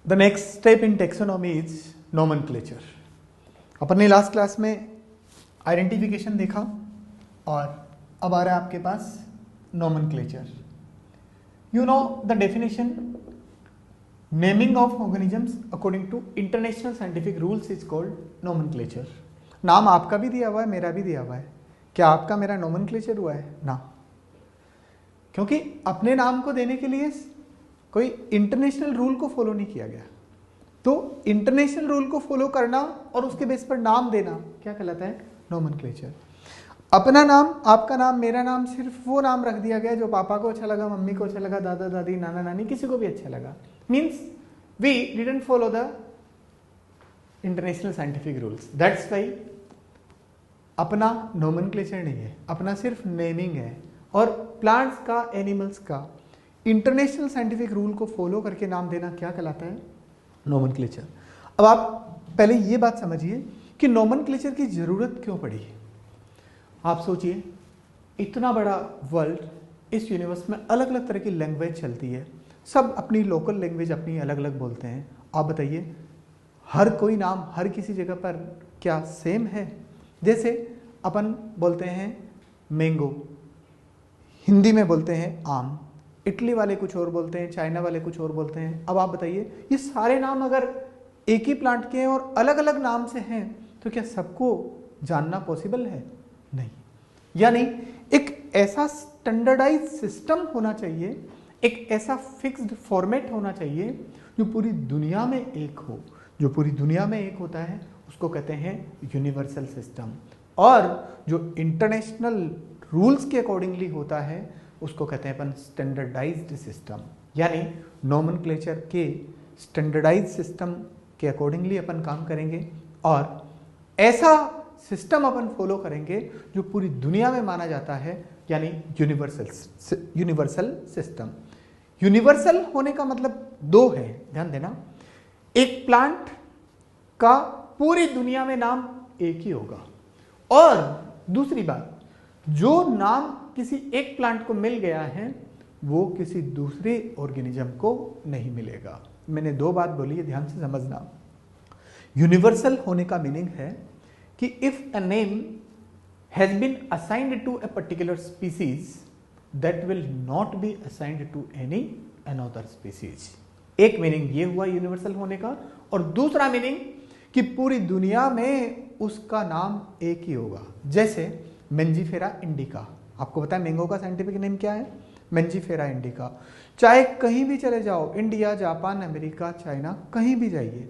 The next step in taxonomy is nomenclature. अपन ने last class में आइडेंटिफिकेशन देखा और अब आ रहा है आपके पास nomenclature. You know the definition, naming of organisms according to international scientific rules is called nomenclature. नाम आपका भी दिया हुआ है, मेरा भी दिया हुआ है। क्या आपका मेरा नोमेनक्लेचर हुआ है ना? क्योंकि अपने नाम को देने के लिए कोई इंटरनेशनल रूल को फॉलो नहीं किया गया। तो इंटरनेशनल रूल को फॉलो करना और उसके बेस पर नाम देना क्या कहलाता है? नोमेनक्लेचर। अपना नाम, आपका नाम, मेरा नाम, सिर्फ वो नाम रख दिया गया जो पापा को अच्छा लगा, मम्मी को अच्छा लगा, दादा दादी, नाना नानी, किसी को भी अच्छा लगा। Means we didn't follow the international scientific rules. That's why अपना नोमेनक्लेचर नहीं है, अपना सिर्फ नेमिंग है। और प्लांट्स का, एनिमल्स का इंटरनेशनल साइंटिफिक रूल को फॉलो करके नाम देना क्या कहलाता है? नोमेनक्लेचर। अब आप पहले ये बात समझिए कि नोमेनक्लेचर की जरूरत क्यों पड़ी। आप सोचिए, इतना बड़ा वर्ल्ड, इस यूनिवर्स में अलग अलग तरह की लैंग्वेज चलती है, सब अपनी लोकल लैंग्वेज अपनी अलग अलग बोलते हैं। आप बताइए, हर कोई नाम हर किसी जगह पर क्या सेम है? जैसे अपन बोलते हैं मैंगो, हिंदी में बोलते हैं आम, इटली वाले कुछ और बोलते हैं, चाइना वाले कुछ और बोलते हैं। अब आप बताइए, ये सारे नाम अगर एक ही प्लांट के हैं और अलग अलग नाम से हैं तो क्या सबको जानना पॉसिबल है? नहीं। यानी एक ऐसा स्टैंडर्डाइज सिस्टम होना चाहिए, एक ऐसा फिक्स्ड फॉर्मेट होना चाहिए जो पूरी दुनिया में एक हो। जो पूरी दुनिया में एक होता है उसको कहते हैं यूनिवर्सल सिस्टम, और जो इंटरनेशनल रूल्स के अकॉर्डिंगली होता है उसको कहते हैं अपन स्टैंडर्डाइज्ड सिस्टम। यानी नोमेनक्लेचर के स्टैंडर्डाइज्ड सिस्टम के अकॉर्डिंगली अपन काम करेंगे और ऐसा सिस्टम अपन फॉलो करेंगे जो पूरी दुनिया में माना जाता है, यानी यूनिवर्सल सिस्टम। यूनिवर्सल होने का मतलब दो है, ध्यान देना। एक प्लांट का पूरी दुनिया में नाम एक ही होगा, और दूसरी बात, जो नाम किसी एक प्लांट को मिल गया है वो किसी दूसरे ऑर्गेनिज्म को नहीं मिलेगा। मैंने दो बात बोली है, ध्यान से समझना। यूनिवर्सल होने का मीनिंग है कि if a name has been assigned to a particular species that will not be assigned to any another species. एक मीनिंग ये हुआ यूनिवर्सल होने का, और दूसरा मीनिंग कि पूरी दुनिया में उसका नाम एक ही होगा। जैसे मेंजीफेरा इंडिका, आपको पता है मैंगो का साइंटिफिक नेम क्या है? Mangifera indica. चाहे कहीं भी चले जाओ, इंडिया, जापान, अमेरिका, चाइना, कहीं भी जाइए,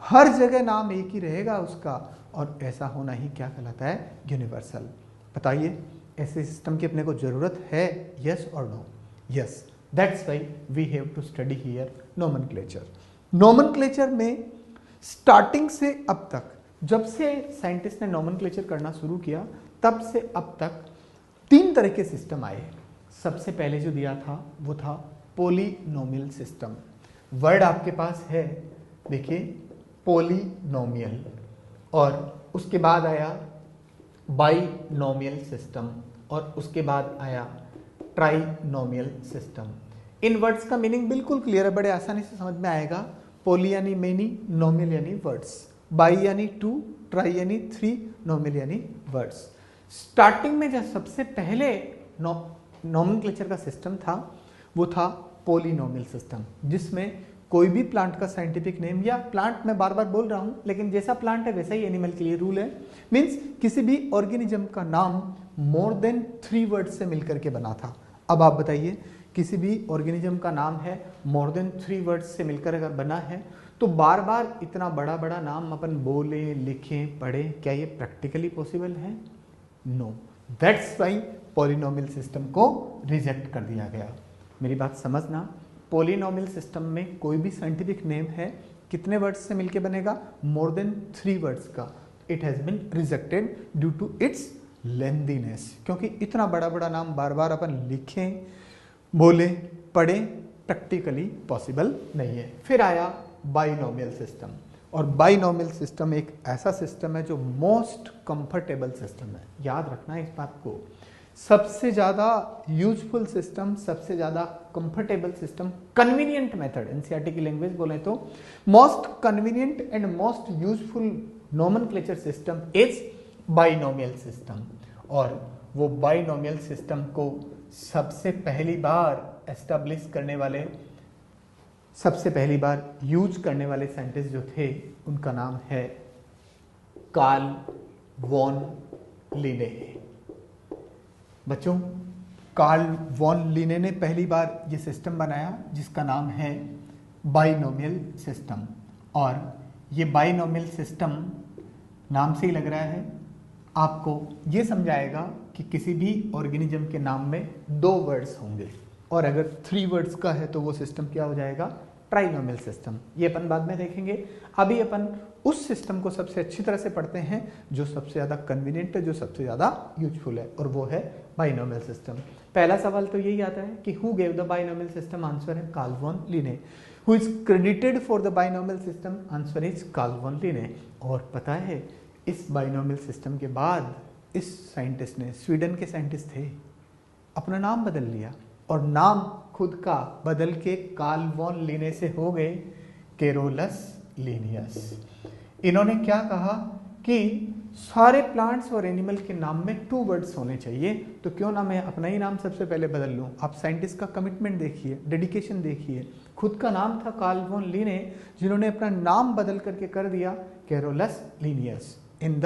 हर जगह नाम एक ही रहेगा उसका, और ऐसा होना ही क्या कहलाता है? यूनिवर्सल। बताइए, ऐसे सिस्टम की अपने को जरूरत है? यस और no? Yes. That's why we have to study here nomenclature. Nomenclature में स्टार्टिंग से अब तक, जब से साइंटिस्ट ने नोमेनक्लेचर करना शुरू किया तब से अब तक तीन तरह के सिस्टम आए। सबसे पहले जो दिया था वो था पॉलिनोमियल सिस्टम। वर्ड आपके पास है, देखिए, पॉलिनोमियल। और उसके बाद आया बाइनोमियल सिस्टम, और उसके बाद आया ट्राइनोमियल सिस्टम। इन वर्ड्स का मीनिंग बिल्कुल क्लियर है, बड़े आसानी से समझ में आएगा। पॉली यानी मेनी, नोमियल यानी वर्ड्स, बाई यानी टू, ट्राई यानी थ्री, नोमियल यानी वर्ड्स। स्टार्टिंग में जो सबसे पहले नोमेनक्लेचर का सिस्टम था वो था पॉलिनोमियल सिस्टम, जिसमें कोई भी प्लांट का साइंटिफिक नेम, या प्लांट मैं बार बार बोल रहा हूं लेकिन जैसा प्लांट है वैसा ही एनिमल के लिए रूल है। मींस किसी भी ऑर्गेनिज्म का नाम मोर देन 3 वर्ड से मिलकर के बना था। अब आप बताइए, किसी भी ऑर्गेनिज्म का नाम है मोर देन 3 वर्ड्स से मिलकर अगर बना है तो बार बार इतना बड़ा बड़ा नाम अपन बोले, लिखें, पढ़ें, क्या ये प्रैक्टिकली पॉसिबल है? No. That's why polynomial system को रिजेक्ट कर दिया गया। मेरी बात समझना, पॉलिनोमियल सिस्टम में कोई भी साइंटिफिक नेम है कितने वर्ड्स से मिलके बनेगा? मोर देन 3 वर्ड्स का। It has been rejected due to its lengthiness, क्योंकि इतना बड़ा बड़ा नाम बार बार अपन लिखें, बोले, पढ़ें, प्रैक्टिकली पॉसिबल नहीं है। फिर आया बाइनोमियल सिस्टम, और बाइनोमियल सिस्टम एक ऐसा सिस्टम है जो मोस्ट कंफर्टेबल सिस्टम है। याद रखना इस बात को, सबसे ज़्यादा यूजफुल सिस्टम, सबसे ज़्यादा comfortable system, convenient method, NCERT की लैंग्वेज बोले तो most convenient and most useful nomenclature system is binomial system. और वो बाइनोमियल सिस्टम को सबसे पहली बार एस्टेब्लिश करने वाले, सबसे पहली बार यूज करने वाले साइंटिस्ट जो थे उनका नाम है कार्ल वॉन लिने। बच्चों, कार्ल वॉन लिने ने पहली बार ये सिस्टम बनाया जिसका नाम है बाइनोमियल सिस्टम। और ये बाइनोमियल सिस्टम नाम से ही लग रहा है आपको ये समझाएगा कि किसी भी ऑर्गेनिज्म के नाम में 2 वर्ड्स होंगे, और अगर 3 वर्ड्स का है तो वो सिस्टम क्या हो जाएगा, ट्राइनोमियल सिस्टम। ये अपन बाद में देखेंगे। अभी अपन उस सिस्टम को सबसे अच्छी तरह से पढ़ते हैं जो सबसे ज़्यादा कन्वीनियंट है, जो सबसे ज़्यादा यूजफुल है, और वो है बाइनोमियल सिस्टम। पहला सवाल तो यही आता है कि who gave the binomial system, answer है Carl von Linne. Who is credited for the binomial system, answer is Carl von Linne. और पता है इस बाइनोमियल सिस्टम के बाद इस साइंटिस्ट ने, स्वीडन के साइंटिस्ट थे, अपना नाम बदल लिया और नाम खुद का बदल के कार्ल वॉन लिने से हो गए केरोलस लिनियस। इन्होंने क्या कहा कि सारे प्लांट्स और एनिमल के नाम में 2 वर्ड्स होने चाहिए, तो क्यों ना मैं अपना ही नाम सबसे पहले बदल लूं। आप साइंटिस्ट का कमिटमेंट देखिए, डेडिकेशन देखिए। खुद का नाम था कार्ल वॉन लिने, जिन्होंने अपना नाम बदल करके कर दिया Carolus Linnaeus in the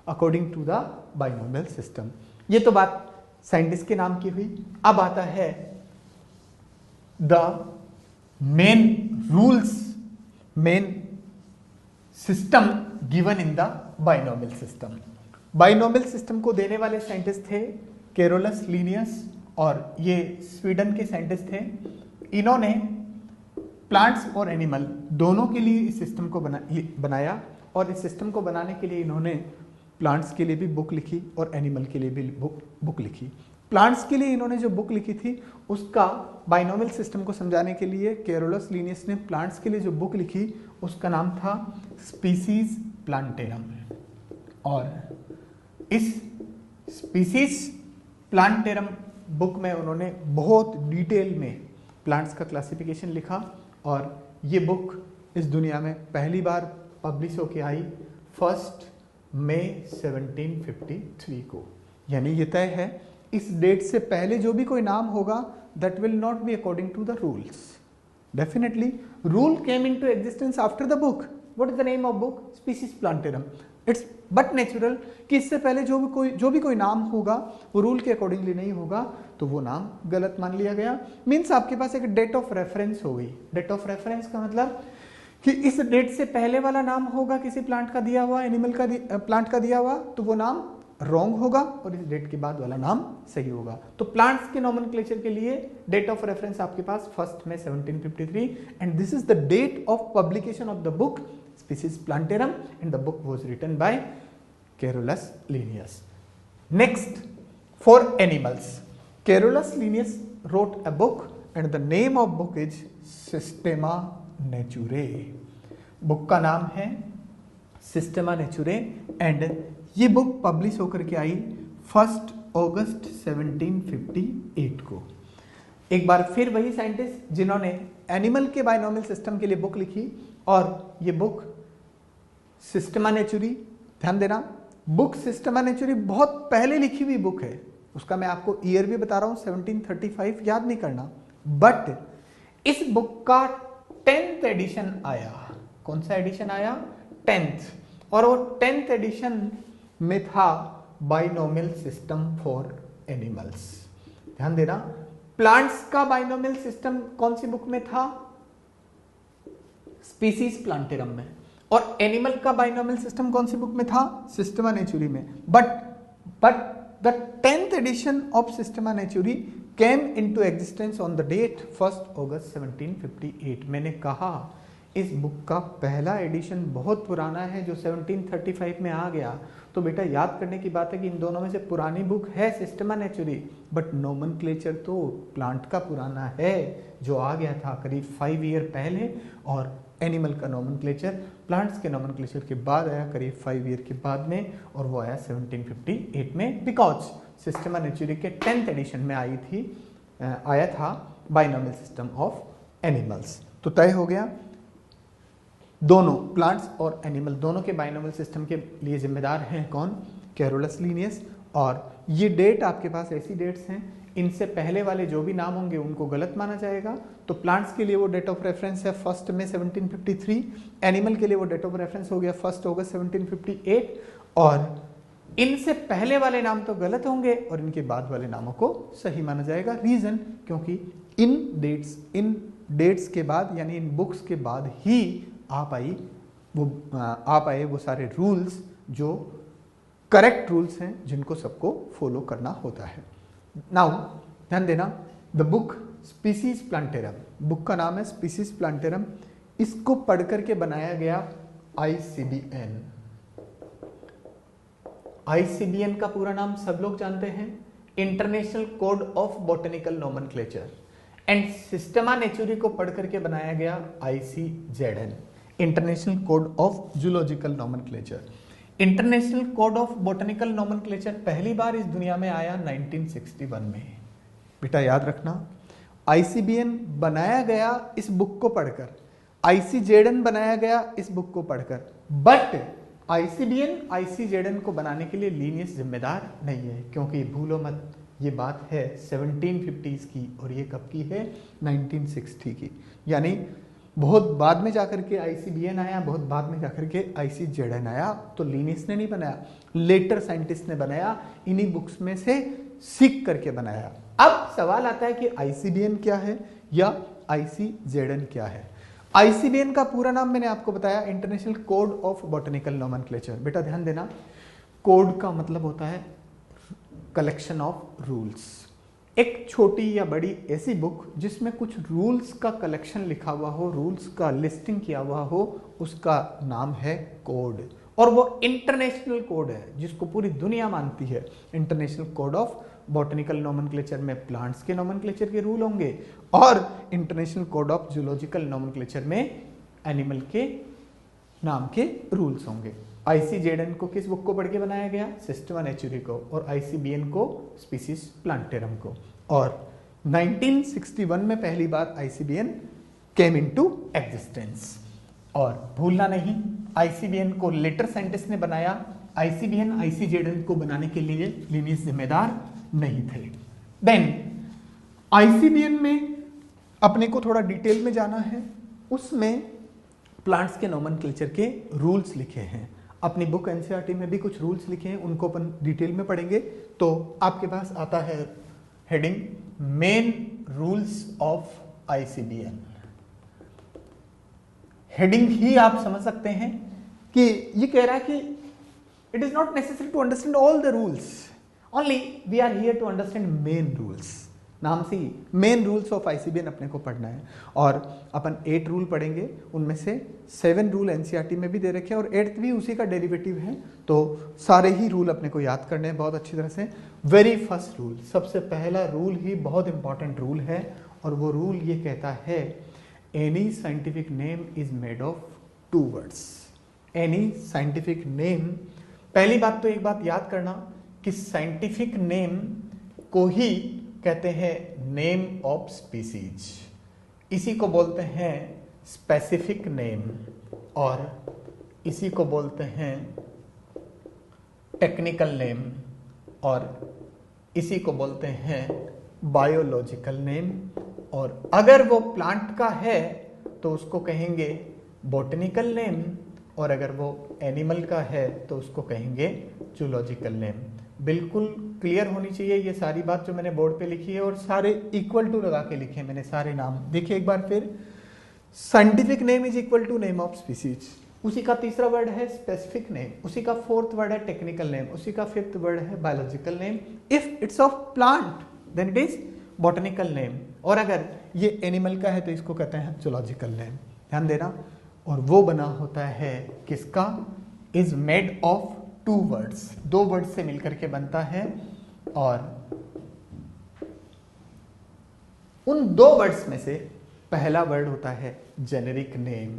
according to the binomial system. ये तो बात साइंटिस्ट के नाम की हुई। अब आता है the main rules, main system given in the binomial system. Binomial system को देने वाले साइंटिस्ट थे केरोलस लिनियस, और ये स्वीडन के साइंटिस्ट थे। इन्होंने प्लांट्स और एनिमल दोनों के लिए इस सिस्टम को बनाया, और इस सिस्टम को बनाने के लिए इन्होंने प्लांट्स के लिए भी बुक लिखी और एनिमल के लिए भी बुक लिखी। प्लांट्स के लिए इन्होंने जो बुक लिखी थी उसका बाइनोमियल सिस्टम को समझाने के लिए केरोलस लिनियस ने प्लांट्स के लिए जो बुक लिखी उसका नाम था स्पीसीज प्लांटेरम। और इस स्पीसीज प्लांटेरम बुक में उन्होंने बहुत डिटेल में प्लांट्स का क्लासिफिकेशन लिखा, और ये बुक इस दुनिया में पहली बार पब्लिश होके आई 1 मई 1753 को। यानी ये तय है इस डेट से पहले जो भी कोई नाम होगा that will not be according to the rules. Definitely rule came into existence after the book. What is the name of book? Species plantarum. It's but natural कि इससे पहले जो भी कोई नाम होगा वो रूल के अकॉर्डिंगली नहीं होगा, तो वो नाम गलत मान लिया गया। मीन्स आपके पास एक डेट ऑफ रेफरेंस हो गई। डेट ऑफ रेफरेंस का मतलब कि इस डेट से पहले वाला नाम होगा किसी प्लांट का दिया हुआ, एनिमल का प्लांट का दिया हुआ, तो वो नाम रॉन्ग होगा, और इस डेट के बाद वाला नाम सही होगा। तो प्लांट्स के नोमेनक्लेचर के लिए डेट ऑफ रेफरेंस आपके पास 1 मई 1753, and this is the date of publication of the book species Plantarum, and the book was written by Carolus Linnaeus. Next, for animals, Carolus Linnaeus wrote a book and the name of book is Systema Naturae। Book का नाम है सिस्टेमा नेचुरे, and ये book publish होकर के आई 1 अगस्त 1758 को। एक बार फिर वही साइंटिस्ट जिन्होंने एनिमल के बाइनोमियल सिस्टम के लिए बुक लिखी, और ये बुक सिस्टेमा नेचुरी, ध्यान देना, बुक सिस्टेमा नेचुरी बहुत पहले लिखी हुई बुक है। उसका मैं आपको ईयर भी बता रहा हूं 1735, याद नहीं करना। बट इस बुक का 10th एडिशन आया। कौन सा एडिशन आया? 10th। और वो 10th एडिशन में था बाइनोमियल सिस्टम फॉर एनिमल्स। ध्यान देना, प्लांट्स का बाइनोमियल सिस्टम कौन सी बुक में था? स्पीसीज प्लांटेरम में। और एनिमल का बाइनोमियल सिस्टम कौन सी बुक में था? सिस्टेमा नेचुरी में। But the 10th edition of Systema Naturae came into existence on the date 1 August 1758। मैंने कहा इस बुक का पहला एडिशन बहुत पुराना है जो 1735 में आ गया। तो बेटा याद करने की बात है कि इन दोनों में से पुरानी बुक है सिस्टेमा नेचुरी, बट नोमेनक्लेचर तो प्लांट का पुराना है जो आ गया था करीब 5 ईयर पहले, और एनिमल का नोमेनक्लेचर प्लांट्स के नोमेनक्लेचर के बाद आया करीब 5 ईयर के बाद में, और वो आया 1758 में, बिकॉज सिस्टेमा नेचुरी के 10th एडिशन में आया था बाइनोमियल सिस्टम ऑफ एनिमल्स। तो तय हो गया दोनों प्लांट्स और एनिमल दोनों के बाइनोमियल सिस्टम के लिए जिम्मेदार हैं कौन? Carolus Linnaeus. और ये डेट आपके पास ऐसी डेट्स हैं, इनसे पहले वाले जो भी नाम होंगे उनको गलत माना जाएगा। तो प्लांट्स के लिए वो डेट ऑफ रेफरेंस है 1 मई 1753, एनिमल के लिए वो डेट ऑफ रेफरेंस हो गया 1 अगस्त 1758, और इनसे पहले वाले नाम तो गलत होंगे और इनके बाद वाले नामों को सही माना जाएगा। रीजन, क्योंकि इन डेट्स के बाद यानी इन बुक्स के बाद ही आप आए वो सारे रूल्स जो करेक्ट रूल्स हैं जिनको सबको फॉलो करना होता है। नाउ ध्यान देना, the book species plantarum, book का नाम है स्पीसीज प्लांटेरम, इसको पढ़ करके बनाया गया ICBN। ICBN का पूरा नाम सब लोग जानते हैं, international code of botanical nomenclature, and Systema Naturae को पढ़ करके बनाया गया ICZN, international code of zoological nomenclature. International code of botanical nomenclature पहली बार इस दुनिया में आया 1961 में। बेटा याद रखना, ICBN बनाया गया इस बुक को पढ़कर, ICZN बनाया गया इस बुक को पढ़कर, बट ICBN ICZN को बनाने के लिए लीनियस जिम्मेदार नहीं है, क्योंकि भूलो मत ये बात है 1750s की और ये कब की है? 1960 की। यानी बहुत बाद में जाकर के ICBN आया, बहुत बाद में जाकर के ICZN आया, तो लीनियस ने नहीं बनाया, लेटर साइंटिस्ट ने बनाया, इन्हीं बुक्स में से सीख करके बनाया। अब सवाल आता है कि ICBN क्या है या ICZN क्या है? ICBN का पूरा नाम मैंने आपको बताया, international code of botanical nomenclature. बेटा ध्यान देना, कोड का मतलब होता है कलेक्शन ऑफ रूल्स। एक छोटी या बड़ी ऐसी बुक जिसमें कुछ रूल्स का कलेक्शन लिखा हुआ हो, रूल्स का लिस्टिंग किया हुआ हो, उसका नाम है कोड, और वो इंटरनेशनल कोड है जिसको पूरी दुनिया मानती है। International code of botanical nomenclature में प्लांट्स के नोमेनक्लेचर के रूल होंगे, और international code of zoological nomenclature में एनिमल के नाम के रूल्स होंगे। ICZN को किस बुक को पढ़ के बनाया गया? सिस्टेमा नेचुरी को, और ICBN को स्पीसीज प्लांटेरम को। और 1961 में पहली बार ICBN केम इनटू एग्जिस्टेंस। और भूलना नहीं, ICBN को लेटर साइंटिस्ट ने बनाया, ICBN ICZN को बनाने के लिए लीनियस जिम्मेदार नहीं थे। देन ICBN में अपने को थोड़ा डिटेल में जाना है, उसमें प्लांट्स के नोमेनक्लेचर के रूल्स लिखे हैं। अपनी बुक NCERT में भी कुछ रूल्स लिखे हैं, उनको अपन डिटेल में पढ़ेंगे। तो आपके पास आता है heading main rules of ICBN। Heading ही आप समझ सकते हैं कि ये कह रहा है कि it is not necessary to understand all the rules, only we are here to understand main rules. नाम से ही मेन रूल्स ऑफ ICBN अपने को पढ़ना है। और अपन 8 रूल पढ़ेंगे, उनमें से 7 रूल NCERT में भी दे रखे हैं और 8th भी उसी का डेरिवेटिव है, तो सारे ही रूल अपने को याद करने हैं बहुत अच्छी तरह से। वेरी फर्स्ट रूल, सबसे पहला रूल ही बहुत इंपॉर्टेंट रूल है, और वो रूल ये कहता है any scientific name is made of 2 words. Any scientific name, पहली बात तो एक बात याद करना कि साइंटिफिक नेम को ही कहते हैं नेम ऑफ स्पीसीज, इसी को बोलते हैं स्पेसिफिक नेम, और इसी को बोलते हैं टेक्निकल नेम, और इसी को बोलते हैं बायोलॉजिकल नेम। और अगर वो प्लांट का है तो उसको कहेंगे बॉटनिकल नेम, और अगर वो एनिमल का है तो उसको कहेंगे जूलॉजिकल नेम। बिल्कुल क्लियर होनी चाहिए ये सारी बात जो मैंने बोर्ड पे लिखी है, और सारे इक्वल टू लगा के लिखे मैंने सारे नाम। देखिए एक बार फिर, scientific name is equal to name of species, उसी का तीसरा वर्ड है स्पेसिफिक नेम, उसी का 4th वर्ड है टेक्निकल नेम, उसी का 5th वर्ड है biological name. If it's of plant then it is botanical name, और अगर ये एनिमल का है तो इसको कहते हैं जूलॉजिकल नेम। ध्यान देना, और वो बना होता है किसका? Is made of 2 words, 2 words से मिलकर के बनता है, और उन 2 वर्ड्स में से पहला वर्ड होता है जेनेरिक नेम,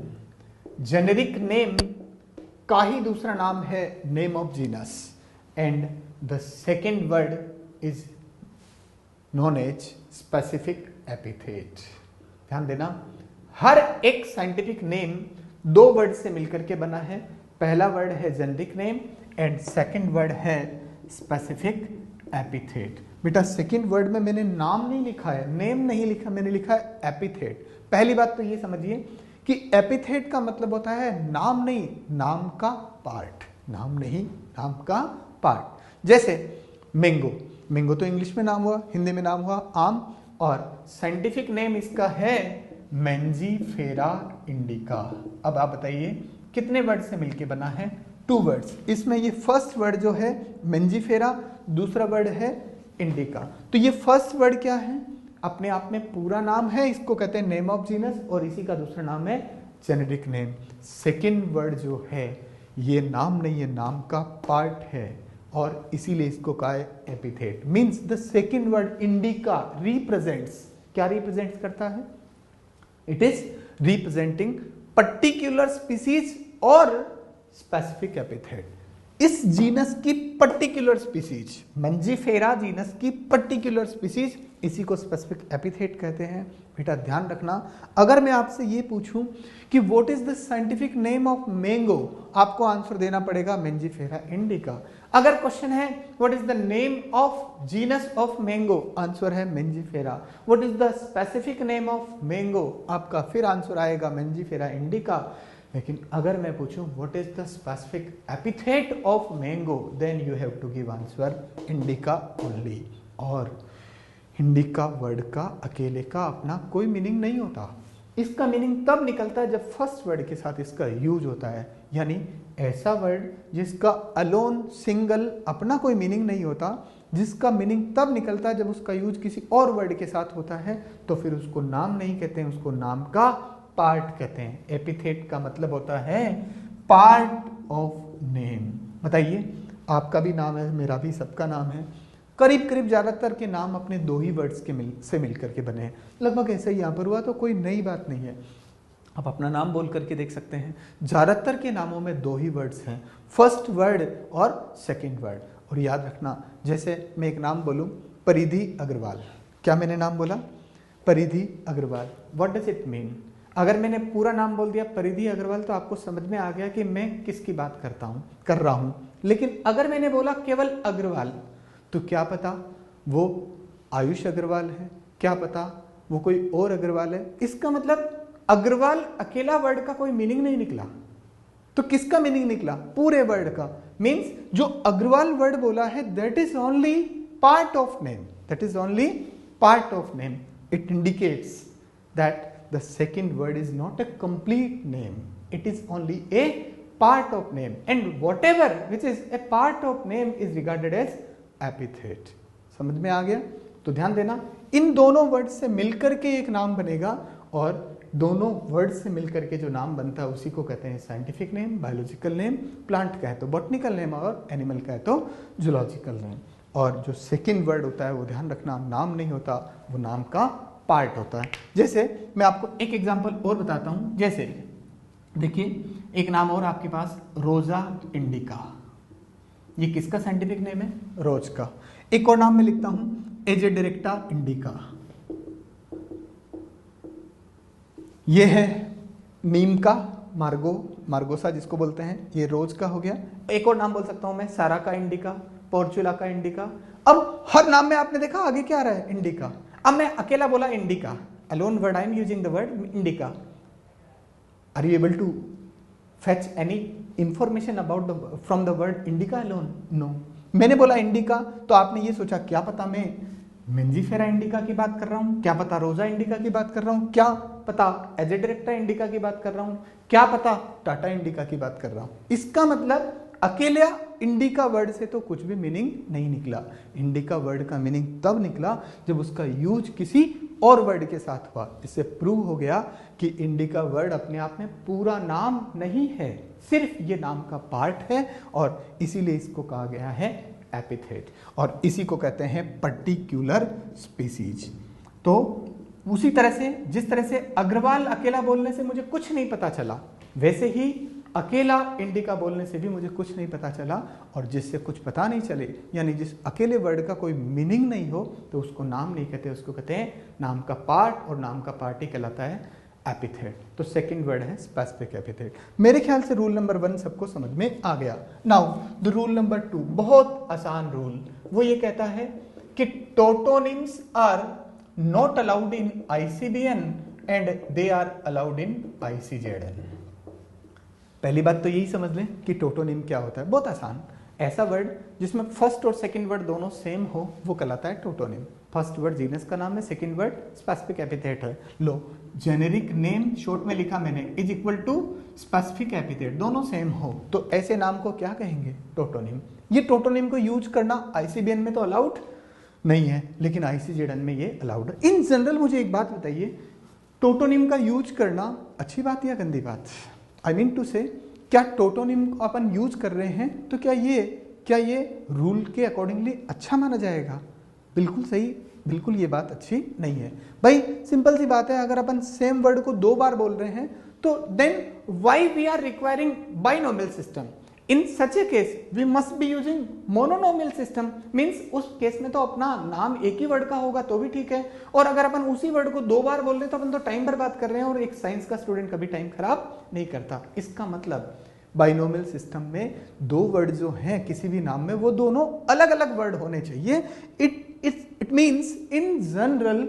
जेनेरिक नेम का ही दूसरा नाम है name of genus, and the second word is known as specific epithet. ध्यान देना, हर एक साइंटिफिक नेम दो वर्ड से मिलकर के बना है। पहला वर्ड है generic name and second word है स्पेसिफिक एपिथेट। बेटा सेकेंड वर्ड में मैंने नाम नहीं लिखा है, नेम नहीं लिखा, मैंने लिखा है एपिथेट। पहली बात तो ये समझिए कि एपिथेट का मतलब होता है नाम नहीं, नाम का पार्ट। नाम नहीं, नाम का पार्ट। जैसे मैंगो, मैंगो तो इंग्लिश में नाम हुआ, हिंदी में नाम हुआ आम, और साइंटिफिक नेम इसका है मेंजीफेरा इंडिका। अब आप बताइए कितने वर्ड से मिलके बना है? 2 वर्ड्स। इसमें ये फर्स्ट वर्ड जो है मेंजीफेरा, दूसरा वर्ड है इंडिका। तो ये फर्स्ट वर्ड क्या है? अपने आप में पूरा नाम है, इसको कहते हैं नेम ऑफ जीनस, और इसी का दूसरा नाम है जेनेरिक नेम। सेकेंड वर्ड जो है ये नाम नहीं है, नाम का पार्ट है, और इसीलिए इसको कहा है epithet. Means the second word indica represents, क्या रिप्रेजेंट्स करता है? It is representing particular species और स्पेसिफिक एपिथेट। इस जीनस की पर्टिकुलर स्पीसीज, मंजीफेरा जीनस की पर्टिकुलर स्पीसीज, इसी को स्पेसिफिक एपिथेट कहते हैं। बेटा ध्यान रखना, अगर मैं आपसे ये पूछूं कि what is the scientific name of mango, आपको आंसर देना पड़ेगा मेंजीफेरा इंडिका। अगर क्वेश्चन है what is the name of genus of mango, answer है Mangifera. What is the specific name of mango, आपका फिर आंसर आएगा मेंजीफेरा इंडिका। लेकिन अगर मैं पूछूं what is the specific epithet of mango, then you have to give answer indica only. और indica word का अकेले का अपना कोई मीनिंग नहीं होता, इसका मीनिंग तब निकलता है जब फर्स्ट वर्ड के साथ इसका यूज होता है। यानी ऐसा वर्ड जिसका अलोन सिंगल अपना कोई मीनिंग नहीं होता, जिसका मीनिंग तब निकलता है जब उसका यूज किसी और वर्ड के साथ होता है, तो फिर उसको नाम नहीं कहते हैं, उसको नाम का पार्ट कहते हैं। एपिथेट का मतलब होता है पार्ट ऑफ नेम। बताइए, आपका भी नाम है, मेरा भी, सबका नाम है। करीब करीब ज्यादातर के नाम अपने 2 ही वर्ड्स के से मिलकर के बने हैं। लगभग ऐसा ही यहाँ पर हुआ, तो कोई नई बात नहीं है। आप अपना नाम बोल करके देख सकते हैं, ज्यादातर के नामों में 2 ही वर्ड्स हैं, फर्स्ट वर्ड और सेकेंड वर्ड। और याद रखना, जैसे मैं एक नाम बोलूँ परिधि अग्रवाल, क्या मैंने नाम बोला? Paridhi Agarwal. What does it mean? अगर मैंने पूरा नाम बोल दिया परिधि अग्रवाल, तो आपको समझ में आ गया कि मैं किसकी बात कर रहा हूं। लेकिन अगर मैंने बोला केवल अग्रवाल, तो क्या पता वो आयुष अग्रवाल है, क्या पता वो कोई और अग्रवाल है। इसका मतलब अग्रवाल अकेला वर्ड का कोई मीनिंग नहीं निकला, तो किसका मीनिंग निकला? पूरे वर्ड का। मीन्स जो अग्रवाल वर्ड बोला है that is only part of name, that is only part of name. It indicates that the second word is not a complete name, it is only a part of name, and whatever which is a part of name is regarded as epithet। समझ में आ गया? तो ध्यान देना, इन दोनों word से मिलकर के एक नाम बनेगा, और दोनों वर्ड से मिलकर के जो नाम बनता है उसी को कहते हैं scientific name, biological name, plant का है तो बॉटनिकल नेम, और एनिमल का है तो जूलॉजिकल नेम। और जो सेकेंड वर्ड होता है वो ध्यान रखना नाम नहीं होता, वो नाम का पार्ट होता है। जैसे मैं आपको एक एग्जांपल और बताता हूं, जैसे देखिए एक नाम और आपके पास रोजा इंडिका, ये किसका साइंटिफिक नेम है? रोज का। एक और नाम मैं लिखता हूं एजेडिरेक्टा इंडिका, ये है नीम का, मार्गोसा जिसको बोलते हैं, ये रोज का हो गया। एक और नाम बोल सकता हूं मैं सारा का इंडिका, पोर्चुला का इंडिका। अब हर नाम में आपने देखा आगे क्या आ रहा है? इंडिका। अब मैं अकेला बोला indica, alone word I am using the word indica. Are you able to fetch any information about from the word indica alone? No. मैंने बोला इंडिका, तो आपने ये सोचा क्या पता मैं मेंजीफेरा इंडिका की बात कर रहा हूं, क्या पता रोजा इंडिका की बात कर रहा हूं, क्या पता एजेडिरेक्टा इंडिका की बात कर रहा हूं, क्या पता टाटा इंडिका की बात कर रहा हूं। इसका मतलब अकेला इंडिका वर्ड से तो कुछ भी मीनिंग नहीं निकला। इंडिका वर्ड का मीनिंग तब निकला जब उसका यूज किसी और वर्ड के साथ हुआ। इससे प्रूव हो गया कि इंडिका वर्ड अपने आप में पूरा नाम नहीं है, सिर्फ ये नाम का पार्ट है, और इसीलिए इसको कहा गया है एपिथेट, और इसी को कहते हैं पर्टिकुलर स्पीसीज। तो उसी तरह से जिस तरह से अग्रवाल अकेला बोलने से मुझे कुछ नहीं पता चला, वैसे ही अकेला इंडिका बोलने से भी मुझे कुछ नहीं पता चला, और जिससे कुछ पता नहीं चले यानी जिस अकेले वर्ड का कोई मीनिंग नहीं हो तो उसको नाम नहीं कहते, उसको कहते हैं नाम का पार्ट, और नाम का पार्ट ही कहलाता है एपिथेट। तो सेकंड वर्ड है स्पेसिफिक एपिथेट। मेरे ख्याल से रूल नंबर 1 सबको समझ में आ गया। नाउ द रूल नंबर 2, बहुत आसान रूल, वो ये कहता है कि tautonyms are not allowed in ICBN and they are allowed in ICZN। पहली बात तो यही समझ लें कि टोटोनिम क्या होता है। बहुत आसान, ऐसा वर्ड जिसमें फर्स्ट और सेकंड वर्ड दोनों सेम हो वो कहलाता है टोटोनिम। फर्स्ट वर्ड जीनस का नाम है, सेकंड वर्ड स्पेसिफिक एपिथेट है। लो, जेनेरिक नेम शॉर्ट में लिखा मैंने is equal to specific epithet, दोनों सेम हो तो ऐसे नाम को क्या कहेंगे? टोटोनिम। ये टोटोनिम को यूज करना ICBN में तो अलाउड नहीं है, लेकिन ICZN में ये अलाउड है। इन जनरल मुझे एक बात बताइए, टोटोनिम का यूज करना अच्छी बात या गंदी बात? आई मीन टू से, क्या टोटोनिम अपन यूज कर रहे हैं तो क्या ये रूल के अकॉर्डिंगली अच्छा माना जाएगा? बिल्कुल सही, बिल्कुल ये बात अच्छी नहीं है भाई। सिंपल सी बात है, अगर अपन सेम वर्ड को 2 बार बोल रहे हैं तो then why we are requiring binomial system? In such a case we must be using mononomial system. Means उस केस में तो अपना नाम एक ही वर्ड का होगा तो भी ठीक है, और अगर अपन उसी वर्ड को 2 बार बोल रहे हैं तो अपन तो टाइम बर्बाद कर रहे हैं, और एक साइंस का स्टूडेंट कभी टाइम खराब नहीं करता। इसका मतलब बाइनोमियल सिस्टम में 2 वर्ड जो हैं किसी भी नाम में वो दोनों अलग अलग वर्ड होने चाहिए। It means in general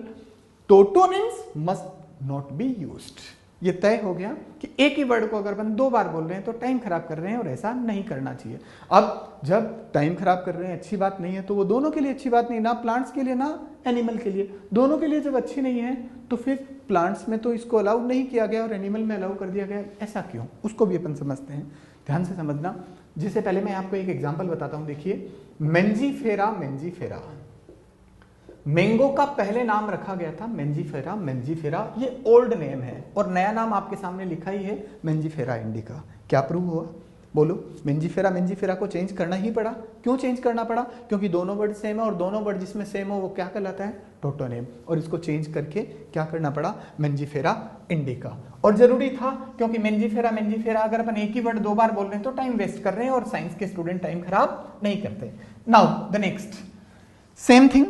tautonyms must not be used. ये तय हो गया कि एक ही वर्ड को अगर अपन 2 बार बोल रहे हैं तो टाइम खराब कर रहे हैं, और ऐसा नहीं करना चाहिए। अब जब टाइम खराब कर रहे हैं अच्छी बात नहीं है, तो वो दोनों के लिए अच्छी बात नहीं, ना प्लांट्स के लिए ना एनिमल के लिए, दोनों के लिए जब अच्छी नहीं है तो फिर प्लांट्स में तो इसको अलाउ नहीं किया गया और एनिमल में अलाउ कर दिया गया, ऐसा क्यों? उसको भी अपन समझते हैं, ध्यान से समझना। जिससे पहले मैं आपको एक एग्जाम्पल बताता हूं। देखिए, मेंजीफेरा मेंजीफेरा, मैंगो का पहले नाम रखा गया था मेंजीफेरा मेंजीफेरा, ये ओल्ड नेम है, और नया नाम आपके सामने लिखा ही है मेंजीफेरा इंडिका। क्या प्रूव हुआ? बोलो, मेंजीफेरा मेंजीफेरा को चेंज करना ही पड़ा। क्यों चेंज करना पड़ा? क्योंकि दोनों वर्ड सेम है, और दोनों वर्ड जिसमें सेम हो वो क्या कहलाता है? टोटोनिम। और इसको चेंज करके क्या करना पड़ा? Mangifera indica. और जरूरी था, क्योंकि मेंजीफेरा मेंजीफेरा अगर अपन एक ही वर्ड 2 बार बोल रहे हैं तो टाइम वेस्ट कर रहे हैं, और साइंस के स्टूडेंट टाइम खराब नहीं करते। Now the next same thing,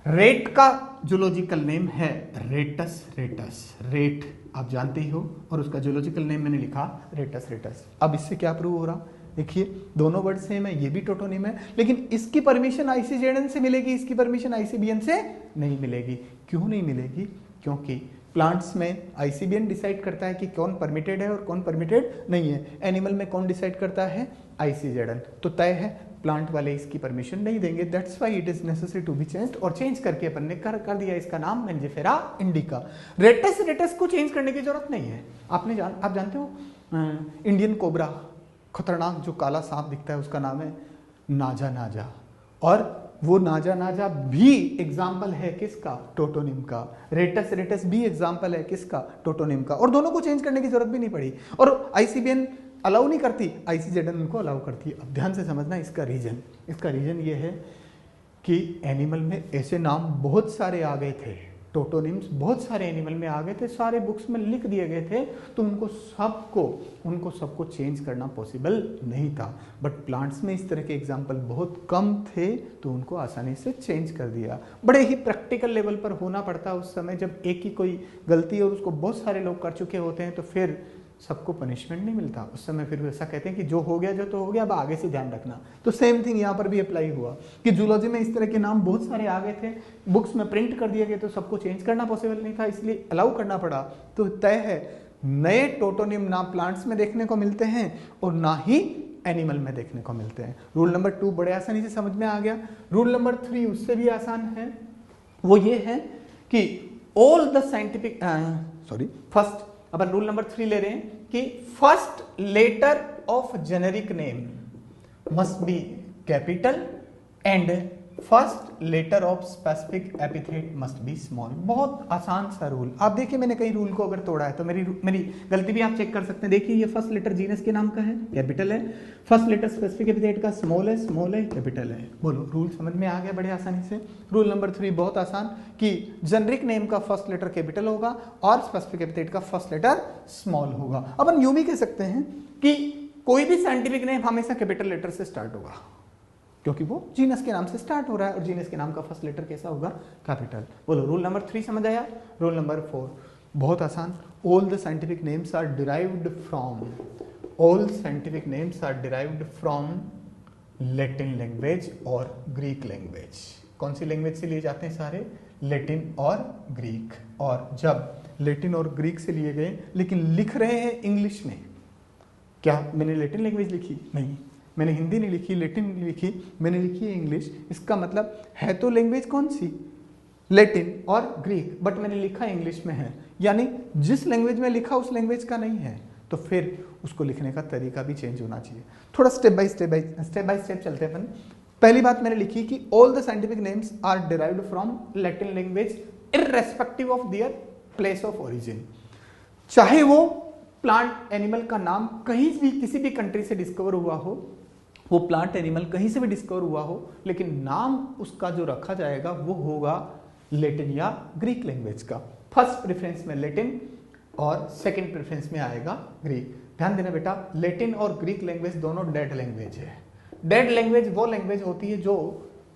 rate का जूलॉजिकल नेम है रेटस रेटस। रेट आप जानते ही हो, और उसका जूलॉजिकल नेम मैंने लिखा रेटस रेटस। अब इससे क्या प्रूव हो रहा? देखिए, दोनों वर्ड सेम है, ये भी टोटोनिम है, लेकिन इसकी परमिशन ICZN से मिलेगी, इसकी परमिशन ICBN से नहीं मिलेगी। क्यों नहीं मिलेगी? क्योंकि प्लांट्स में ICBN डिसाइड करता है कि कौन परमिटेड है और कौन परमिटेड नहीं है। एनिमल में कौन डिसाइड करता है? ICZN। तो तय है प्लांट वाले इसकी परमिशन नहीं देंगे, that's why it is necessary to be changed, और चेंज करके अपन ने कर दिया इसका नाम मेंजीफेरा इंडिका। रेटस रेटस को चेंज करने की जरूरत नहीं है। आप जानते हो इंडियन कोबरा, खतरनाक जो काला सांप दिखता है, उसका नाम है नाजा नाजा, और वो नाजा नाजा भी एग्जाम्पल है किसका? टोटोनिम का। रेटस रेटस भी एग्जाम्पल है किसका? टोटोनिम का। और दोनों को चेंज करने की जरूरत भी नहीं पड़ी, और ICBN अलाउ नहीं करती, ICZN उनको अलाउ करती है। अब ध्यान से समझना इसका रीजन ये है कि एनिमल में ऐसे नाम बहुत सारे आ गए थे, टोटोनिम्स बहुत सारे एनिमल में आ गए थे, सारे बुक्स में लिख दिए गए थे, तो उनको सबको चेंज करना पॉसिबल नहीं था। बट प्लांट्स में इस तरह के एग्जाम्पल बहुत कम थे, तो उनको आसानी से चेंज कर दिया। बड़े ही प्रैक्टिकल लेवल पर होना पड़ता उस समय, जब एक ही कोई गलती और उसको बहुत सारे लोग कर चुके होते हैं, तो फिर सबको पनिशमेंट नहीं मिलता उस समय। फिर ऐसा कहते हैं कि जो हो गया जो तो हो गया, अब आगे से ध्यान रखना। तो सेम थिंग यहाँ पर भी अप्लाई हुआ कि जूलॉजी में इस तरह के नाम बहुत सारे आ गए थे, बुक्स में प्रिंट कर दिए गए, तो सबको चेंज करना पॉसिबल नहीं था, इसलिए अलाउ करना पड़ा। तो तय है, नए टोटोनिम ना प्लांट्स में देखने को मिलते हैं और ना ही एनिमल में देखने को मिलते हैं। रूल नंबर 2 बड़े आसानी से समझ में आ गया। रूल नंबर 3 उससे भी आसान है, वो ये है कि ऑल द साइंटिफिक फर्स्ट, अपन रूल नंबर 3 ले रहे हैं कि first letter of generic name must be capital and first letter of specific epithet must be small. बहुत आसान सा रूल। आप देखिए मैंने कई रूल को अगर तोड़ा है तो मेरी गलती भी आप चेक कर सकते हैं। देखिए ये फर्स्ट लेटर जीनस के नाम का है, कैपिटल है। फर्स्ट लेटर स्पेसिफिक एपिथेट का स्मॉल है, कैपिटल है। बोलो रूल समझ में आ गया बड़े आसानी से। रूल नंबर 3 बहुत आसान कि जेनरिक नेम का फर्स्ट लेटर कैपिटल होगा और स्पेसिफिक एपिथेट का फर्स्ट लेटर स्मॉल होगा। अपन यूं भी कह सकते हैं कि कोई भी साइंटिफिक नेम हमेशा कैपिटल लेटर से स्टार्ट होगा क्योंकि वो जीनस के नाम से स्टार्ट हो रहा है और जीनस के नाम का फर्स्ट लेटर कैसा होगा, कैपिटल। बोलो रूल नंबर 3 समझ आया। रूल नंबर 4 बहुत आसान, all the scientific names are derived from Latin language और ग्रीक लैंग्वेज। कौन सी लैंग्वेज से लिए जाते हैं सारे, लैटिन और ग्रीक। और जब लैटिन और ग्रीक से लिए गए लेकिन लिख रहे हैं इंग्लिश में, क्या मैंने लैटिन लैंग्वेज लिखी? नहीं, मैंने हिंदी नहीं लिखी, लैटिन नहीं लिखी, मैंने लिखी है इंग्लिश। इसका मतलब है तो लैंग्वेज कौन सी, लैटिन और ग्रीक, बट मैंने लिखा इंग्लिश में है। यानी जिस लैंग्वेज में लिखा उस लैंग्वेज का नहीं है, तो फिर उसको लिखने का तरीका भी चेंज होना चाहिए। थोड़ा स्टेप बाय स्टेप चलते हैं अपन। पहली बात मैंने लिखी कि all the scientific names are derived from Latin language irrespective of their place of origin. चाहे वो प्लांट एनिमल का नाम कहीं भी किसी भी कंट्री से डिस्कवर हुआ हो, वो प्लांट एनिमल कहीं से भी डिस्कवर हुआ हो, लेकिन नाम उसका जो रखा जाएगा वो होगा लैटिन या ग्रीक लैंग्वेज का। फर्स्ट प्रेफरेंस में लैटिन और सेकंड प्रेफरेंस में आएगा ग्रीक। ध्यान देना बेटा, लैटिन और ग्रीक लैंग्वेज दोनों डेड लैंग्वेज है। डेड लैंग्वेज वो लैंग्वेज होती है जो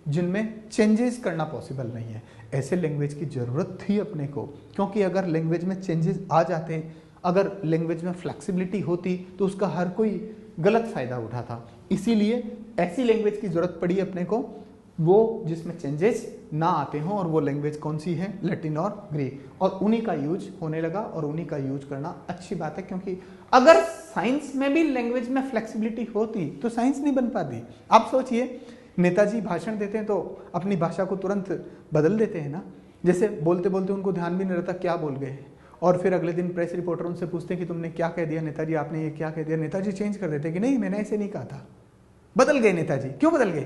जिनमें चेंजेस करना पॉसिबल नहीं है। ऐसे लैंग्वेज की जरूरत थी अपने को, क्योंकि अगर लैंग्वेज में चेंजेस आ जाते हैं, अगर लैंग्वेज में फ्लेक्सिबिलिटी होती तो उसका हर कोई गलत फायदा उठाता। इसीलिए ऐसी लैंग्वेज की जरूरत पड़ी अपने को, वो जिसमें चेंजेस ना आते हों, और वो लैंग्वेज कौन सी है, लैटिन और ग्रीक। और उन्हीं का यूज होने लगा, और उन्हीं का यूज करना अच्छी बात है, क्योंकि अगर साइंस में भी लैंग्वेज में फ्लेक्सिबिलिटी होती तो साइंस नहीं बन पाती। आप सोचिए, नेताजी भाषण देते हैं तो अपनी भाषा को तुरंत बदल देते हैं ना, जैसे बोलते बोलते उनको ध्यान भी नहीं रहता क्या बोल गए, और फिर अगले दिन प्रेस रिपोर्टर उनसे पूछते हैं कि तुमने क्या कह दिया नेताजी, आपने ये क्या कह दिया। नेताजी चेंज कर देते कि नहीं मैंने ऐसे नहीं कहा था। बदल गए नेताजी। क्यों बदल गए?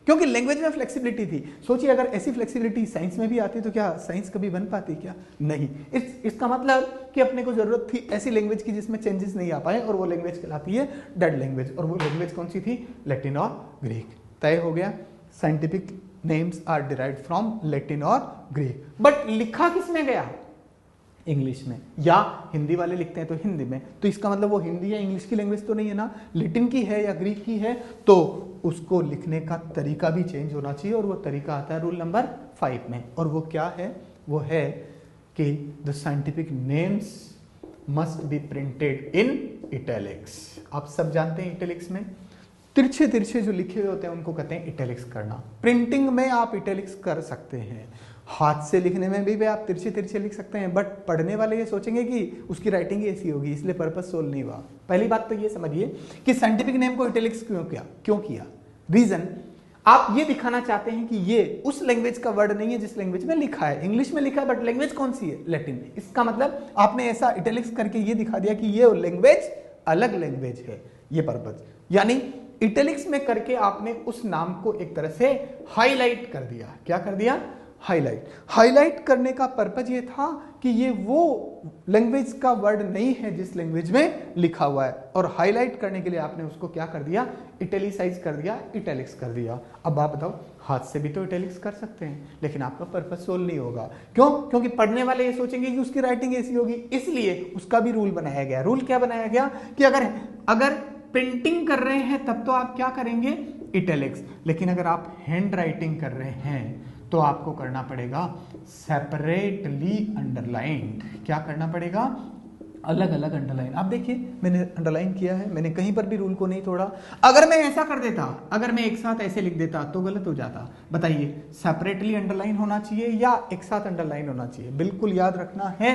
क्योंकि लैंग्वेज में फ्लेक्सिबिलिटी थी। सोचिए अगर ऐसी फ्लेक्सिबिलिटी साइंस में भी आती तो क्या साइंस कभी बन पाती? क्या नहीं। इसका मतलब कि अपने को जरूरत थी ऐसी लैंग्वेज की जिसमें चेंजेस नहीं आ पाए, और वो लैंग्वेज कहलाती है डेड लैंग्वेज। और वो लैंग्वेज कौन सी थी, लैटिन और ग्रीक। तय हो गया, scientific names are derived from Latin और ग्रीक। बट लिखा किसमें गया, इंग्लिश में, या हिंदी वाले लिखते हैं तो हिंदी में। तो इसका मतलब वो हिंदी या इंग्लिश की लैंग्वेज तो नहीं है ना, लैटिन की है या ग्रीक की है, तो उसको लिखने का तरीका भी चेंज होना चाहिए। और वो तरीका आता है रूल नंबर 5 में, और वो क्या है, वो है कि the scientific names must be printed in italics. आप सब जानते हैं इटैलिक्स में तिरछे तिरछे जो लिखे हुए होते हैं उनको कहते हैं इटैलिक्स करना। प्रिंटिंग में आप इटैलिक्स कर सकते हैं, हाथ से लिखने में भी आप तिरछे तिरछे लिख सकते हैं, बट पढ़ने वाले ये सोचेंगे कि उसकी राइटिंग ऐसी होगी, इसलिए पर्पस सोल्व नहीं हुआ। पहली बात तो ये समझिए कि साइंटिफिक नेम को इटैलिक्स क्यों किया। रीजन, आप ये दिखाना चाहते हैं कि ये उस लैंग्वेज का वर्ड नहीं है जिस लैंग्वेज में लिखा है। इंग्लिश में लिखा है बट लैंग्वेज कौन सी है, लैटिन। इसका मतलब आपने ऐसा इटैलिक्स करके ये दिखा दिया कि ये लैंग्वेज अलग लैंग्वेज है, ये पर्पस। यानी इटैलिक्स में करके आपने उस नाम को एक तरह से हाईलाइट कर दिया। क्या कर दिया, हाईलाइट करने का पर्पज ये था कि ये वो लैंग्वेज का वर्ड नहीं है जिस लैंग्वेज में लिखा हुआ है, और हाईलाइट करने के लिए आपने उसको क्या कर दिया, इटैलिसाइज कर दिया, इटैलिक्स कर दिया। अब आप बताओ, हाथ से भी तो इटैलिक्स कर सकते हैं, लेकिन आपका पर्पस सोल्व नहीं होगा। क्यों? क्योंकि पढ़ने वाले ये सोचेंगे कि उसकी राइटिंग ऐसी होगी, इसलिए उसका भी रूल बनाया गया। रूल क्या बनाया गया कि अगर प्रिंटिंग कर रहे हैं तब तो आप क्या करेंगे, इटैलिक्स। लेकिन अगर आप हैंड राइटिंग कर रहे हैं तो आपको करना पड़ेगा सेपरेटली अंडरलाइंड। क्या करना पड़ेगा, अलग अलग अंडरलाइन। आप देखिए मैंने अंडरलाइन किया है, मैंने कहीं पर भी रूल को नहीं तोड़ा। अगर मैं ऐसा कर देता, अगर मैं एक साथ ऐसे लिख देता तो गलत हो जाता। बताइए, सेपरेटली अंडरलाइन होना चाहिए या एक साथ अंडरलाइन होना चाहिए? बिल्कुल याद रखना है,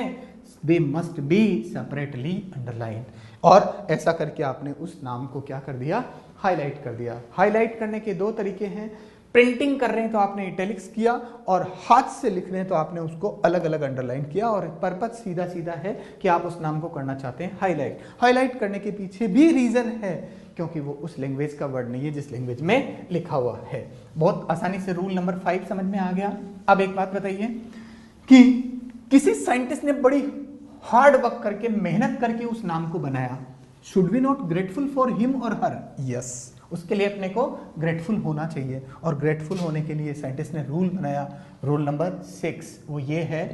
they must be separately underline. और ऐसा करके आपने उस नाम को क्या कर दिया, हाईलाइट कर दिया। हाईलाइट करने के दो तरीके हैं। प्रिंटिंग कर रहे हैं तो आपने इटैलिक्स किया, और हाथ से लिख रहे हैं तो आपने उसको अलग अलग अंडरलाइन किया, और पर्पज सीधा सीधा है कि आप उस नाम को करना चाहते हैं हाईलाइट। हाईलाइट करने के पीछे भी रीजन है क्योंकि वो उस लैंग्वेज का वर्ड नहीं है जिस लैंग्वेज में लिखा हुआ है। बहुत आसानी से रूल नंबर 5 समझ में आ गया। अब एक बात बताइए कि किसी साइंटिस्ट ने बड़ी हार्ड वर्क करके, मेहनत करके उस नाम को बनाया, should we not grateful for him और हर? यस, उसके लिए अपने को ग्रेटफुल होना चाहिए, और ग्रेटफुल होने के लिए साइंटिस्ट ने रूल बनाया। रूल नंबर 6 वो ये है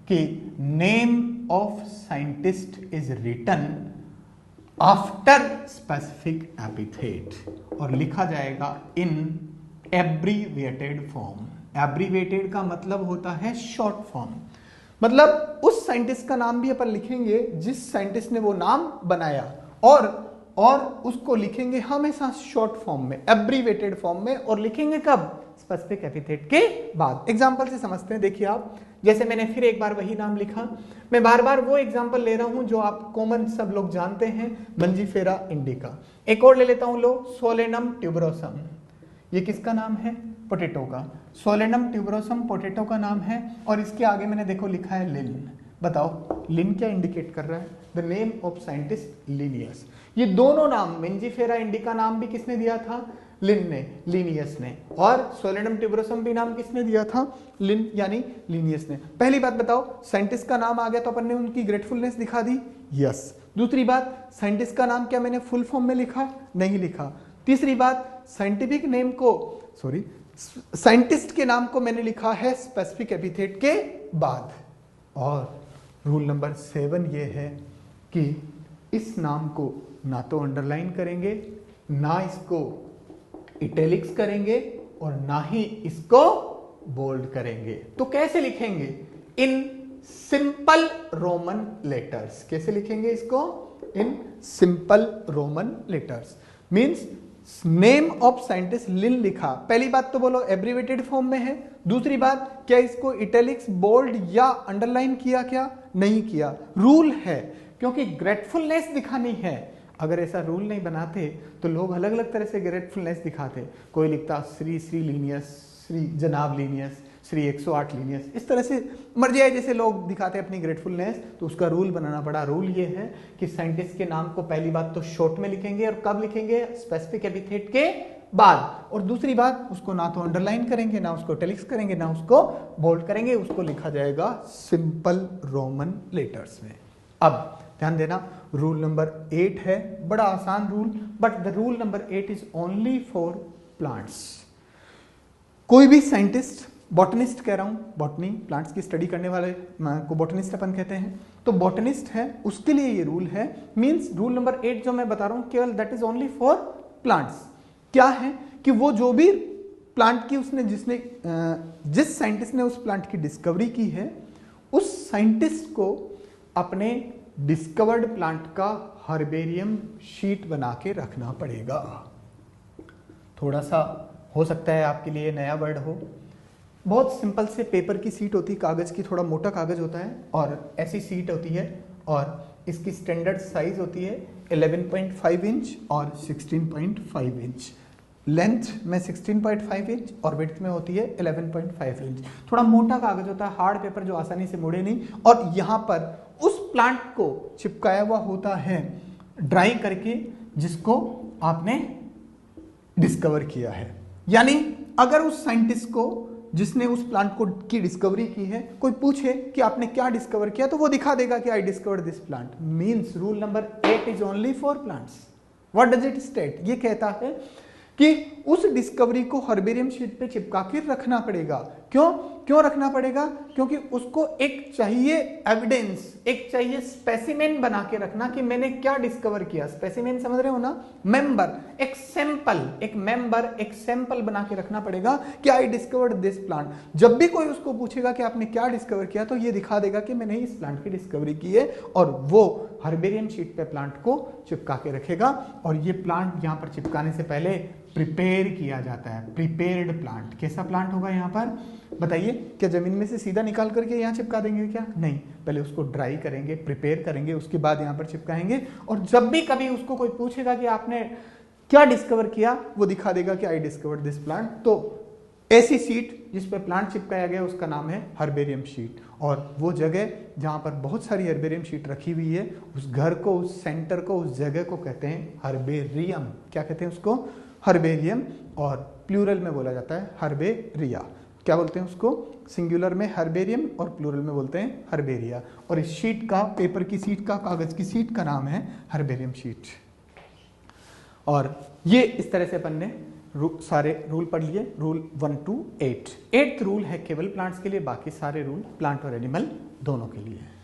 कि name of scientist is written after specific epithet, और लिखा जाएगा इन एब्रीविएटेड फॉर्म। एब्रीविएटेड का मतलब होता है शॉर्ट फॉर्म, मतलब उस साइंटिस्ट का नाम भी अपन लिखेंगे जिस साइंटिस्ट ने वो नाम बनाया, और उसको लिखेंगे हमेशा शॉर्ट फॉर्म में, एब्रीवेटेड फॉर्म में, और लिखेंगे कब? स्पेसिफिक एपिथेट के बाद। एग्जांपल से समझते हैं। देखिए आप, जैसे मैंने फिर एक बार वही नाम लिखा, मैं बार बार वो एग्जांपल ले रहा हूं जो आप कॉमन सब लोग जानते हैं, मंजीफेरा इंडिका। एक और ले लेता हूं, लो, सोलेनम ट्यूबरोसम। ये किसका नाम है? पोटैटो का। सोलेनम ट्यूबरोसम पोटैटो का नाम है, और इसके आगे मैंने देखो लिखा है लिन। बताओ लिन क्या इंडिकेट कर रहा है? The name of scientist Linnaeus. ये दोनों नाम, मंजीफेरा इंडिका नाम भी किसने दिया था? लिन ने, लिनियस ने। और सोलेनम ट्यूबरोसम भी नाम किसने दिया था? लिन यानी लिनियस ने। पहली बात बताओ, साइंटिस्ट का नाम आ गया तो अपन ने उनकी ग्रेटफुलनेस दिखा दी। यस। दूसरी बात, साइंटिस्ट का नाम क्या मैंने फुल फॉर्म में लिखा? नहीं लिखा। तीसरी बात, साइंटिफिक नेम को, सॉरी, साइंटिस्ट के नाम को मैंने लिखा है स्पेसिफिक एपिथेट के बाद। और रूल नंबर 7 ये है कि इस नाम को ना तो अंडरलाइन करेंगे, ना इसको इटैलिक्स करेंगे, और ना ही इसको बोल्ड करेंगे। तो कैसे लिखेंगे? In simple Roman letters. कैसे लिखेंगे इसको? In simple Roman letters. Means name of scientist Linn लिखा, पहली बात तो बोलो एब्रीवेटेड फॉर्म में है। दूसरी बात, क्या इसको इटैलिक्स, बोल्ड या अंडरलाइन किया? क्या नहीं किया। रूल है, क्योंकि ग्रेटफुलनेस दिखानी है। अगर ऐसा रूल नहीं बनाते तो लोग अलग अलग तरह से ग्रेटफुलनेस दिखाते। कोई लिखता श्री लीनियस, श्री जनाब लीनियस, श्री 108 लीनियस, इस तरह से मर्जी आए जैसे लोग दिखाते अपनी ग्रेटफुलनेस। तो उसका रूल बनाना पड़ा। रूल ये है कि साइंटिस्ट के नाम को पहली बात तो शॉर्ट में लिखेंगे, और कब लिखेंगे? स्पेसिफिक एपिथेट के बाद। और दूसरी बात, उसको ना तो अंडरलाइन करेंगे, ना उसको इटैलिक्स करेंगे, ना उसको बोल्ड करेंगे, उसको लिखा जाएगा सिंपल रोमन लेटर्स में। अब ध्यान देना, रूल नंबर 8 है, बड़ा आसान rule, but the rule number 8 is only for plants. कोई भी साइंटिस्ट, बॉटनिस्ट कह रहा हूं, बॉटनी प्लांट्स की स्टडी करने वाले को बॉटनिस्ट अपन कहते हैं, तो बॉटनिस्ट है, उसके लिए ये रूल है। मींस रूल नंबर 8 जो मैं बता रहा हूं, केवल that is only for plants. क्या है कि वो जो भी प्लांट की उसने जिस साइंटिस्ट ने उस प्लांट की डिस्कवरी की है, उस साइंटिस्ट को अपने डिस्कवर्ड प्लांट का हर्बेरियम शीट बना के रखना पड़ेगा। थोड़ा सा हो सकता है आपके लिए नया वर्ड हो। बहुत सिंपल से पेपर की सीट होती है, कागज की, थोड़ा मोटा कागज होता है, और ऐसी सीट होती है, और इसकी स्टैंडर्ड साइज होती है 11.5 इंच और 16.5 इंच। लेंथ में 16.5 इंच और विड्थ में होती है 11.5 इंच। थोड़ा मोटा कागज होता है, हार्ड पेपर जो आसानी से मुड़े नहीं, और यहां पर उस प्लांट को चिपकाया हुआ होता है ड्राई करके, जिसको आपने डिस्कवर किया है। यानी अगर उस साइंटिस्ट को, जिसने उस प्लांट को की डिस्कवरी की है, कोई पूछे कि आपने क्या डिस्कवर किया, तो वो दिखा देगा कि I discovered this plant. Means rule number 8 is only for plants. What does it state? ये कहता है कि उस डिस्कवरी को हर्बेरियम शीट पे चिपका के रखना पड़ेगा। क्यों रखना पड़ेगा? क्योंकि उसको एक चाहिए एविडेंस, एक चाहिए स्पेसिमेन बना के रखना कि मैंने क्या डिस्कवर किया। स्पेसिमेन समझ रहे हो ना? मेंबर, एक सैंपल, एक सैंपल बना के रखना पड़ेगा कि आई डिस्कवर्ड दिस प्लांट। जब भी कोई उसको पूछेगा कि आपने क्या डिस्कवर किया, तो ये दिखा देगा कि मैंने इस प्लांट की डिस्कवरी की है, और वो हर्बेरियम शीट पे प्लांट को चिपका के रखेगा। और ये प्लांट यहां पर चिपकाने से पहले प्रिपेयर किया जाता है। Prepared plant. कैसा प्लांट होगा यहाँ पर बताइए? क्या जमीन में से सीधा निकाल करके यहाँ चिपका देंगे क्या? नहीं, पहले उसको ड्राई करेंगे, प्रिपेयर करेंगे, उसके बाद यहाँ पर चिपकाएंगे। और जब भी कभी उसको कोई पूछेगा कि आपने क्या डिस्कवर किया, वो दिखा देगा कि आई डिस्कवर्ड दिस प्लांट। तो ऐसी शीट जिस पर प्लांट चिपकाया गया उसका नाम है हर्बेरियम शीट। और वो जगह जहाँ पर बहुत सारी हर्बेरियम शीट रखी हुई है, उस घर को, उस सेंटर को, उस जगह को कहते हैं हर्बेरियम। क्या कहते हैं उसको? हर्बेरियम। और प्लूरल में बोला जाता है हर्बेरिया। क्या बोलते हैं उसको? सिंगुलर में हर्बेरियम और प्लूरल में बोलते हैं हर्बेरिया। और इस शीट का, पेपर की शीट का, कागज की शीट का नाम है हर्बेरियम शीट। और ये इस तरह से अपन ने सारे रूल पढ़ लिए, रूल 1 to 8। 8th रूल है केवल प्लांट्स के लिए, बाकी सारे रूल प्लांट और एनिमल दोनों के लिए है।